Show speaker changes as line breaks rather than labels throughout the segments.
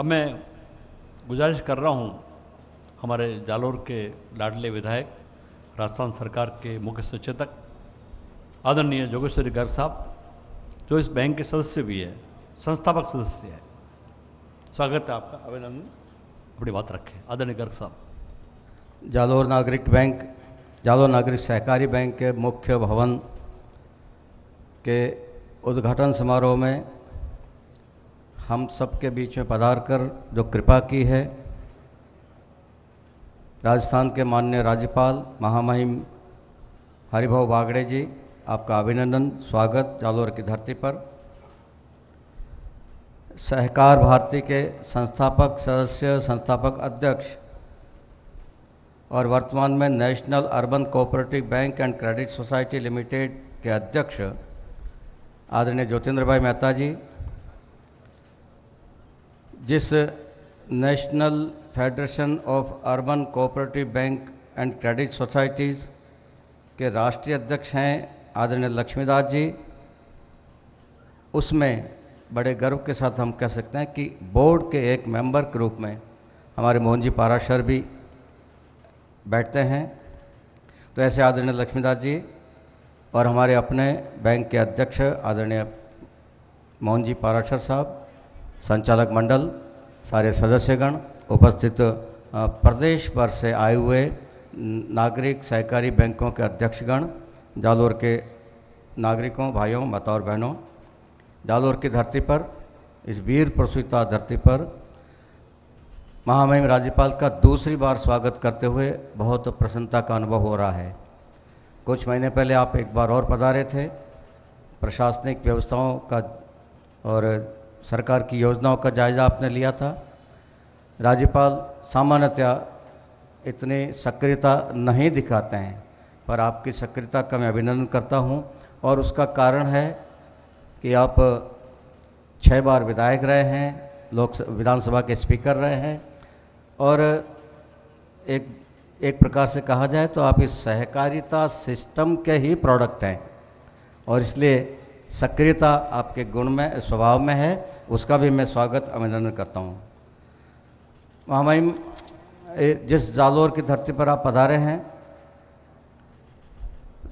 अब मैं गुजारिश कर रहा हूँ हमारे जालोर के लाडले विधायक, राजस्थान सरकार के मुख्य सचेतक आदरणीय जोगेश्वरी गर्ग साहब, जो इस बैंक के सदस्य भी है, संस्थापक सदस्य है। स्वागत है आपका, अभिनंदन। अपनी बात रखें आदरणीय गर्ग साहब।
जालोर नागरिक बैंक, जालोर नागरिक सहकारी बैंक के मुख्य भवन के उद्घाटन समारोह में हम सबके बीच में पधार कर जो कृपा की है, राजस्थान के माननीय राज्यपाल महामहिम हरिभाऊ बागड़े जी, आपका अभिनंदन, स्वागत जालोर की धरती पर। सहकार भारती के संस्थापक सदस्य, संस्थापक अध्यक्ष और वर्तमान में national urban cooperative bank and credit society limited के अध्यक्ष आदरणीय ज्योतिंद्र भाई मेहता जी, जिस national federation of urban cooperative bank and credit societies के राष्ट्रीय अध्यक्ष हैं आदरणीय लक्ष्मीदास जी, उसमें बड़े गर्व के साथ हम कह सकते हैं कि बोर्ड के एक मेंबर के रूप में हमारे मोहन जी पाराशर भी बैठते हैं। तो ऐसे आदरणीय लक्ष्मीदास जी और हमारे अपने बैंक के अध्यक्ष आदरणीय मोहन जी पाराशर साहब, संचालक मंडल, सारे सदस्यगण, उपस्थित प्रदेश भर से आए हुए नागरिक सहकारी बैंकों के अध्यक्षगण, जालोर के नागरिकों, भाइयों, माताओं और बहनों, जालोर की धरती पर, इस वीर प्रसूता धरती पर महामहिम राज्यपाल का दूसरी बार स्वागत करते हुए बहुत प्रसन्नता का अनुभव हो रहा है। कुछ महीने पहले आप एक बार और पधारे थे, प्रशासनिक व्यवस्थाओं का और सरकार की योजनाओं का जायज़ा आपने लिया था। राज्यपाल सामान्यतया इतनी सक्रियता नहीं दिखाते हैं, पर आपकी सक्रियता का मैं अभिनंदन करता हूं, और उसका कारण है कि आप 6 बार विधायक रहे हैं, विधानसभा के स्पीकर रहे हैं, और एक प्रकार से कहा जाए तो आप इस सहकारिता सिस्टम के ही प्रोडक्ट हैं, और इसलिए सक्रियता आपके गुण में, स्वभाव में है। उसका भी मैं स्वागत अभिनंदन करता हूँ। महामहिम, जिस जालोर की धरती पर आप पधारे हैं,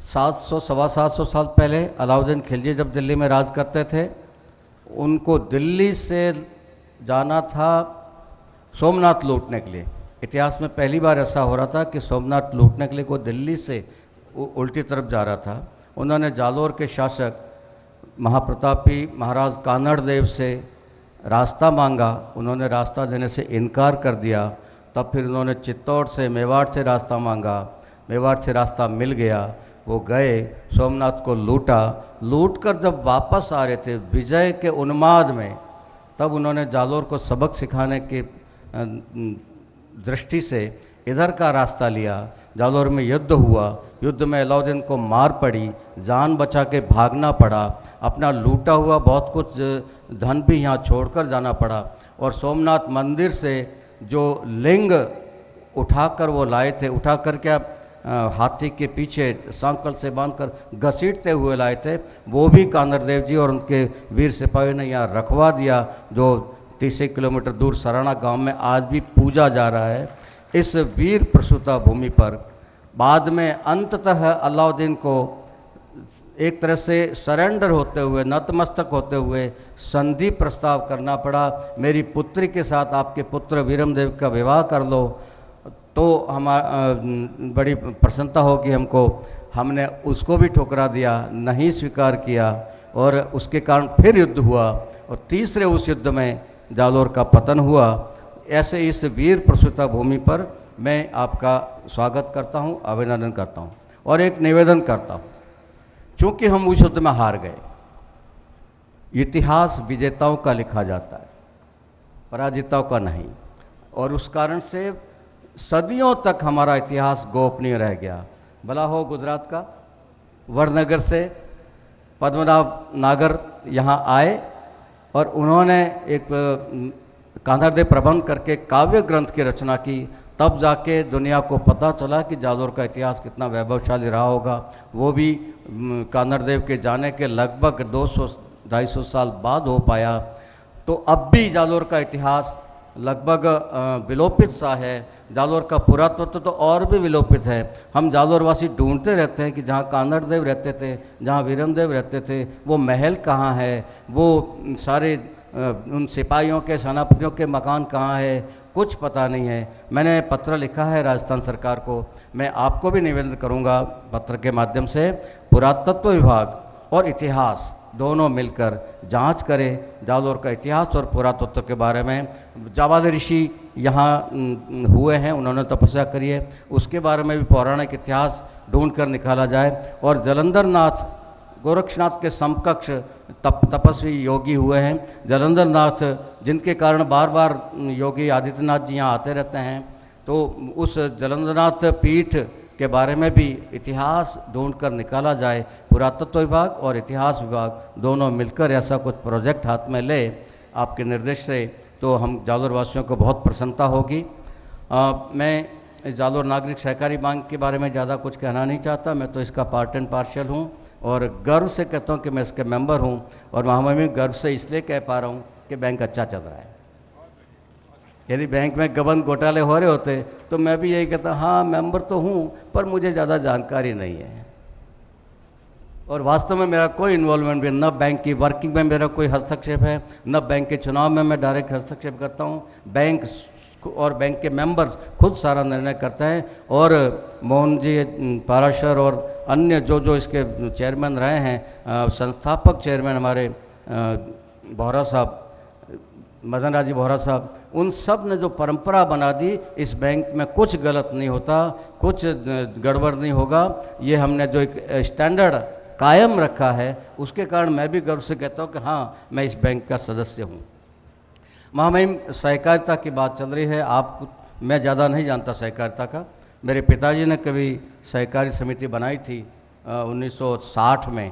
700-750 साल पहले अलाउद्दीन खिलजी जब दिल्ली में राज करते थे, उनको दिल्ली से जाना था सोमनाथ लूटने के लिए। इतिहास में पहली बार ऐसा हो रहा था कि सोमनाथ लूटने के लिए कोई दिल्ली से उल्टी तरफ जा रहा था। उन्होंने जालोर के शासक महाप्रतापी महाराज कानड़ देव से रास्ता मांगा, उन्होंने रास्ता देने से इनकार कर दिया। तब फिर उन्होंने चित्तौड़ से, मेवाड़ से रास्ता मांगा, मेवाड़ से रास्ता मिल गया, वो गए, सोमनाथ को लूटा। लूट कर जब वापस आ रहे थे विजय के उन्माद में, तब उन्होंने जालोर को सबक सिखाने की दृष्टि से इधर का रास्ता लिया। जालोर में युद्ध हुआ, युद्ध में अलाउद्दीन को मार पड़ी, जान बचा के भागना पड़ा, अपना लूटा हुआ बहुत कुछ धन भी यहाँ छोड़कर जाना पड़ा, और सोमनाथ मंदिर से जो लिंग उठाकर वो लाए थे, उठाकर क्या हाथी के पीछे सांकल से बांधकर घसीटते हुए लाए थे, वो भी कानड़ देव जी और उनके वीर सिपाहियों ने यहाँ रखवा दिया, जो 30 किलोमीटर दूर सराना गांव में आज भी पूजा जा रहा है। इस वीर प्रसूता भूमि पर बाद में अंततः अलाउद्दीन को एक तरह से सरेंडर होते हुए, नतमस्तक होते हुए संधि प्रस्ताव करना पड़ा, मेरी पुत्री के साथ आपके पुत्र वीरमदेव का विवाह कर लो। तो बड़ी प्रसन्नता होगी हमको। हमने उसको भी ठुकरा दिया, नहीं स्वीकार किया, और उसके कारण फिर युद्ध हुआ, और तीसरे उस युद्ध में जालोर का पतन हुआ। ऐसे इस वीर प्रसूता भूमि पर मैं आपका स्वागत करता हूं, अभिनंदन करता हूं, और एक निवेदन करता हूं। चूँकि हम उस युद्ध में हार गए, इतिहास विजेताओं का लिखा जाता है, पराजिताओं का नहीं, और उस कारण से सदियों तक हमारा इतिहास गोपनीय रह गया। भला हो गुजरात का वडनगर से पद्मनाभ नागर यहाँ आए, और उन्होंने एक कांधारदेव प्रबंध करके काव्य ग्रंथ की रचना की, तब जाके दुनिया को पता चला कि जालोर का इतिहास कितना वैभवशाली रहा होगा। वो भी कानड़देव के जाने के लगभग 200-250 साल बाद हो पाया। तो अब भी जालोर का इतिहास लगभग विलोपित सा है। जालोर का पुरातत्व तो और भी विलोपित है। हम जालोरवासी ढूंढते रहते हैं कि जहाँ कानड़ देव रहते थे, जहाँ वीरम देव रहते थे, वो महल कहाँ है, वो सारे उन सिपाहियों के, सेनापतियों के मकान कहाँ है, कुछ पता नहीं है। मैंने पत्र लिखा है राजस्थान सरकार को, मैं आपको भी निवेदन करूँगा पत्र के माध्यम से, पुरातत्व विभाग और इतिहास दोनों मिलकर जांच करें जालोर का इतिहास और पुरातत्व के बारे में। जाबाल ऋषि यहाँ हुए हैं, उन्होंने तपस्या करी है, उसके बारे में भी पौराणिक इतिहास ढूंढ कर निकाला जाए। और जलंधर नाथ गोरक्षनाथ के समकक्ष तपस्वी योगी हुए हैं जलंधर नाथ, जिनके कारण बार बार योगी आदित्यनाथ जी यहाँ आते रहते हैं। तो उस जलंधरनाथ पीठ के बारे में भी इतिहास ढूंढकर निकाला जाए। पुरातत्व विभाग और इतिहास विभाग दोनों मिलकर ऐसा कुछ प्रोजेक्ट हाथ में ले आपके निर्देश से, तो हम जालोर वासियों को बहुत प्रसन्नता होगी। मैं जालोर नागरिक सहकारी बैंक के बारे में ज़्यादा कुछ कहना नहीं चाहता, मैं तो इसका पार्ट एंड पार्शल हूँ और गर्व से कहता हूँ कि मैं इसके मेंबर हूँ। और वहाँ मैं गर्व से इसलिए कह पा रहा हूँ कि बैंक अच्छा चल रहा है। यदि बैंक में गबन घोटाले हो रहे होते तो मैं भी यही कहता, हाँ मेंबर तो हूँ पर मुझे ज़्यादा जानकारी नहीं है। और वास्तव में मेरा कोई इन्वॉल्वमेंट भी, न बैंक की वर्किंग में मेरा कोई हस्तक्षेप है, न बैंक के चुनाव में मैं डायरेक्ट हस्तक्षेप करता हूँ। बैंक और बैंक के मेंबर्स खुद सारा निर्णय करते हैं। और मोहन जी पाराशर और अन्य जो इसके चेयरमैन रहे हैं, संस्थापक चेयरमैन हमारे बोहरा साहब, मदन राजी बोहरा साहब, उन सब ने जो परंपरा बना दी, इस बैंक में कुछ गलत नहीं होता, कुछ गड़बड़ नहीं होगा। ये हमने जो एक स्टैंडर्ड कायम रखा है, उसके कारण मैं भी गर्व से कहता हूँ कि हाँ मैं इस बैंक का सदस्य हूँ। महामहिम सहकारिता की बात चल रही है, मैं ज़्यादा नहीं जानता सहकारिता का। मेरे पिताजी ने कभी सहकारी समिति बनाई थी 1960 में,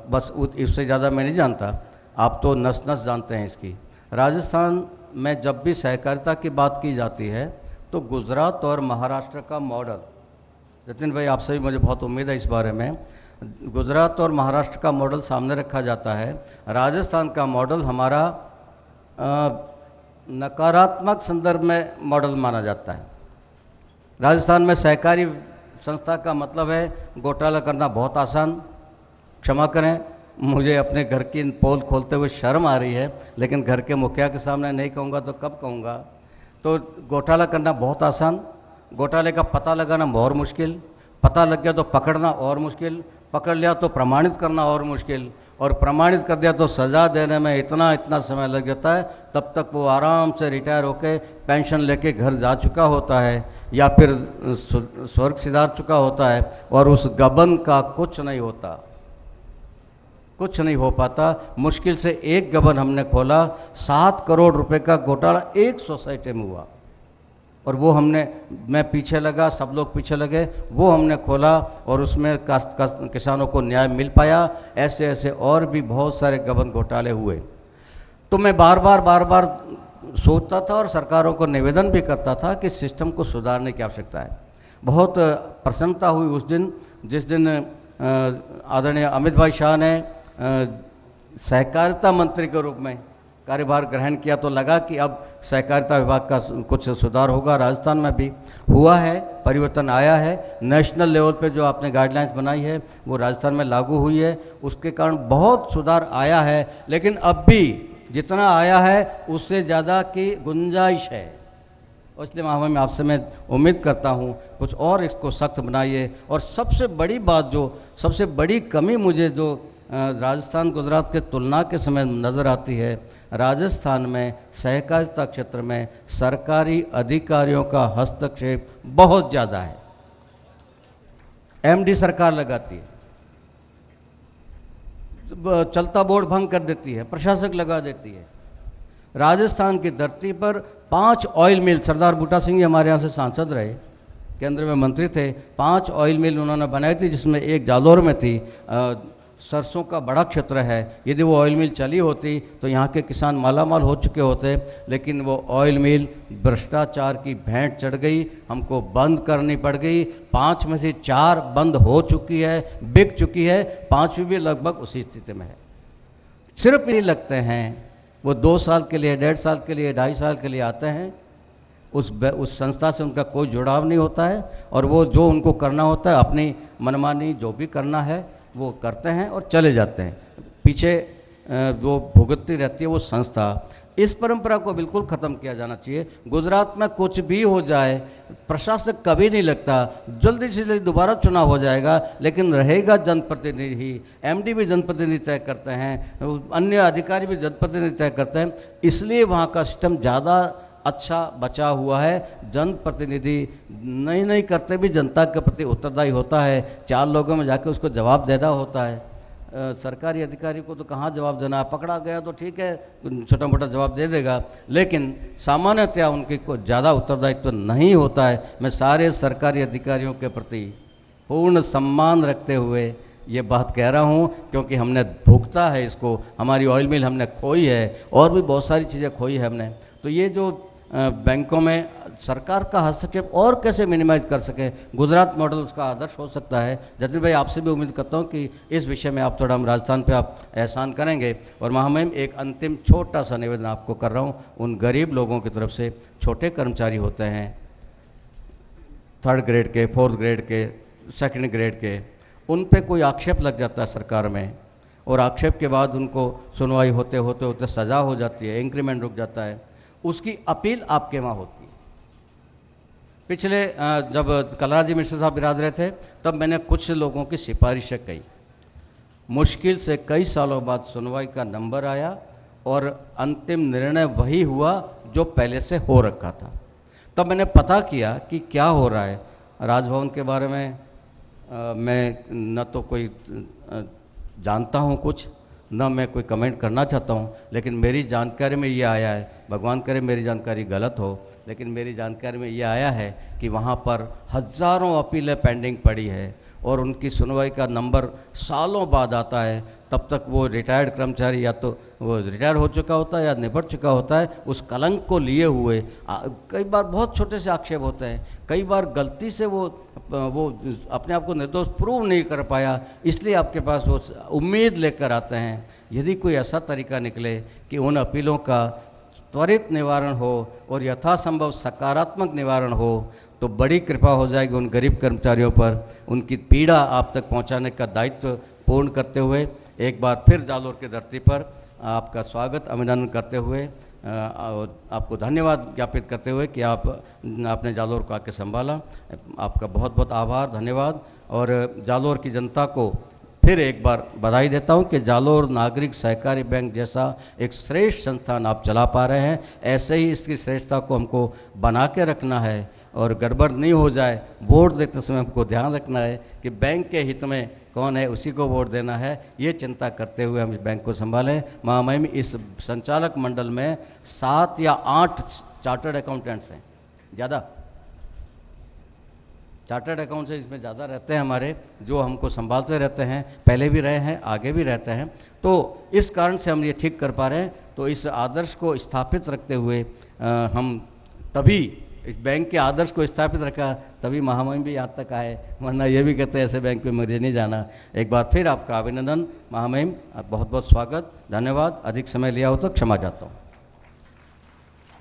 बस इससे ज़्यादा मैं नहीं जानता। आप तो नस नस जानते हैं इसकी। राजस्थान में जब भी सहकारिता की बात की जाती है तो गुजरात और महाराष्ट्र का मॉडल, जतिन भाई आपसे भी मुझे बहुत उम्मीद है इस बारे में, गुजरात और महाराष्ट्र का मॉडल सामने रखा जाता है। राजस्थान का मॉडल हमारा नकारात्मक संदर्भ में मॉडल माना जाता है। राजस्थान में सहकारी संस्था का मतलब है घोटाला करना बहुत आसान। क्षमा करें, मुझे अपने घर की पोल खोलते हुए शर्म आ रही है, लेकिन घर के मुखिया के सामने नहीं कहूँगा तो कब कहूँगा। तो घोटाला करना बहुत आसान, घोटाले का पता लगाना बहुत मुश्किल, पता लग गया तो पकड़ना और मुश्किल, पकड़ लिया तो प्रमाणित करना और मुश्किल, और प्रमाणित कर दिया तो सज़ा देने में इतना समय लग जाता है। तब तक वो आराम से रिटायर होकर पेंशन लेके घर जा चुका होता है या फिर स्वर्ग सिधार चुका होता है, और उस गबन का कुछ नहीं होता, कुछ नहीं हो पाता। मुश्किल से एक गबन हमने खोला, 7 करोड़ रुपए का घोटाला एक सोसाइटी में हुआ, और वो मैं पीछे लगा, सब लोग पीछे लगे, वो हमने खोला और उसमें किसानों को न्याय मिल पाया। ऐसे ऐसे और भी बहुत सारे गबन घोटाले हुए। तो मैं बार बार सोचता था और सरकारों को निवेदन भी करता था कि सिस्टम को सुधारने की आवश्यकता है। बहुत प्रसन्नता हुई उस दिन जिस दिन आदरणीय अमित भाई शाह ने सहकारिता मंत्री के रूप में कार्यभार ग्रहण किया, तो लगा कि अब सहकारिता विभाग का कुछ सुधार होगा। राजस्थान में भी हुआ है, परिवर्तन आया है। नेशनल लेवल पे जो आपने गाइडलाइंस बनाई है वो राजस्थान में लागू हुई है, उसके कारण बहुत सुधार आया है। लेकिन अब भी जितना आया है उससे ज़्यादा की गुंजाइश है, और इसलिए महामहिम आपसे मैं उम्मीद करता हूँ कुछ और इसको सख्त बनाइए। और सबसे बड़ी बात, जो सबसे बड़ी कमी मुझे जो राजस्थान गुजरात के तुलना के समय नज़र आती है, राजस्थान में सहकारिता क्षेत्र में सरकारी अधिकारियों का हस्तक्षेप बहुत ज़्यादा है। एमडी सरकार लगाती है, चलता बोर्ड भंग कर देती है, प्रशासक लगा देती है। राजस्थान की धरती पर 5 ऑयल मिल, सरदार बूटा सिंह जी हमारे यहाँ से सांसद रहे, केंद्र में मंत्री थे, 5 ऑयल मिल उन्होंने बनाई थी, जिसमें एक जालोर में थी। सरसों का बड़ा क्षेत्र है, यदि वो ऑयल मिल चली होती तो यहाँ के किसान मालामाल हो चुके होते, लेकिन वो ऑयल मिल भ्रष्टाचार की भेंट चढ़ गई, हमको बंद करनी पड़ गई। 5 में से 4 बंद हो चुकी है, बिक चुकी है, 5वीं भी लगभग उसी स्थिति में है। सिर्फ ये लगते हैं वो 2 साल के लिए, 1.5 साल के लिए, 2.5 साल के लिए आते हैं। उस संस्था से उनका कोई जुड़ाव नहीं होता है और वो जो उनको करना होता है अपनी मनमानी जो भी करना है वो करते हैं और चले जाते हैं। पीछे जो भुगतती रहती है वो संस्था। इस परंपरा को बिल्कुल ख़त्म किया जाना चाहिए। गुजरात में कुछ भी हो जाए, प्रशासक कभी नहीं लगता, जल्दी से जल्दी दोबारा चुनाव हो जाएगा, लेकिन रहेगा जनप्रतिनिधि। एमडी भी जनप्रतिनिधि तय करते हैं, अन्य अधिकारी भी जनप्रतिनिधि तय करते हैं, इसलिए वहाँ का सिस्टम ज़्यादा अच्छा बचा हुआ है। जनप्रतिनिधि नहीं करते भी जनता के प्रति उत्तरदायी होता है, 4 लोगों में जाके उसको जवाब देना होता है। सरकारी अधिकारी को तो कहाँ जवाब देना है, पकड़ा गया तो ठीक है, छोटा मोटा जवाब दे देगा, लेकिन सामान्यतः उनके को ज़्यादा उत्तरदायित्व नहीं होता है। मैं सारे सरकारी अधिकारियों के प्रति पूर्ण सम्मान रखते हुए ये बात कह रहा हूँ, क्योंकि हमने भुगता है इसको। हमारी ऑयल मिल हमने खोई है और भी बहुत सारी चीज़ें खोई है हमने। तो ये जो बैंकों में सरकार का हस्तक्षेप और कैसे मिनिमाइज कर सके, गुजरात मॉडल उसका आदर्श हो सकता है। जतिन भाई, आपसे भी उम्मीद करता हूँ कि इस विषय में आप थोड़ा हम राजस्थान पे आप एहसान करेंगे। और महामहिम, एक अंतिम छोटा सा निवेदन आपको कर रहा हूँ, उन गरीब लोगों की तरफ से, छोटे कर्मचारी होते हैं 3rd ग्रेड के, 4th ग्रेड के, 2nd ग्रेड के, उन पे कोई आक्षेप लग जाता है सरकार में और आक्षेप के बाद उनको सुनवाई होते होते सज़ा हो जाती है, इंक्रीमेंट रुक जाता है, उसकी अपील आपके वहाँ होती है। पिछले जब कलराजी मिश्र साहब बिराद रहे थे तब मैंने कुछ लोगों की सिफारिशें कही। मुश्किल से कई सालों बाद सुनवाई का नंबर आया और अंतिम निर्णय वही हुआ जो पहले से हो रखा था। तब मैंने पता किया कि क्या हो रहा है। राजभवन के बारे में मैं न तो कोई जानता हूँ कुछ, न मैं कोई कमेंट करना चाहता हूँ, लेकिन मेरी जानकारी में ये आया है, भगवान करे मेरी जानकारी गलत हो, लेकिन मेरी जानकारी में ये आया है कि वहाँ पर हज़ारों अपीलें पेंडिंग पड़ी है और उनकी सुनवाई का नंबर सालों बाद आता है। तब तक वो रिटायर्ड कर्मचारी या तो वो रिटायर हो चुका होता है या निपट चुका होता है, उस कलंक को लिए हुए। कई बार बहुत छोटे से आक्षेप होते हैं, कई बार गलती से वो अपने आप को निर्दोष प्रूव नहीं कर पाया, इसलिए आपके पास वो उम्मीद लेकर आते हैं। यदि कोई ऐसा तरीका निकले कि उन अपीलों का त्वरित निवारण हो और यथासंभव सकारात्मक निवारण हो तो बड़ी कृपा हो जाएगी उन गरीब कर्मचारियों पर। उनकी पीड़ा आप तक पहुंचाने का दायित्व पूर्ण करते हुए एक बार फिर जालोर की धरती पर आपका स्वागत, अभिनंदन करते हुए आपको धन्यवाद ज्ञापित करते हुए कि आपने जालोर को आके संभाला। आपका बहुत बहुत आभार, धन्यवाद। और जालोर की जनता को फिर एक बार बधाई देता हूं कि जालोर नागरिक सहकारी बैंक जैसा एक श्रेष्ठ संस्थान आप चला पा रहे हैं। ऐसे ही इसकी श्रेष्ठता को हमको बना के रखना है और गड़बड़ नहीं हो जाए। वोट देते समय हमको ध्यान रखना है कि बैंक के हित में कौन है उसी को वोट देना है, ये चिंता करते हुए हम इस बैंक को संभालें। महामहिम, इस संचालक मंडल में 7 या 8 चार्टर्ड अकाउंटेंट्स हैं, ज़्यादा चार्टर्ड अकाउंट से इसमें ज़्यादा रहते हैं हमारे, जो हमको संभालते रहते हैं, पहले भी रहे हैं, आगे भी रहते हैं। तो इस कारण से हम ये ठीक कर पा रहे हैं। तो इस आदर्श को स्थापित रखते हुए हम तभी इस बैंक के आदर्श को स्थापित रखा, तभी महामहिम भी यहाँ तक आए, वरना ये भी कहते हैं ऐसे बैंक में मुझे नहीं जाना। एक बार फिर आपका अभिनंदन महामहिम, बहुत बहुत स्वागत, धन्यवाद। अधिक समय लिया हो तो क्षमा चाहता हूँ।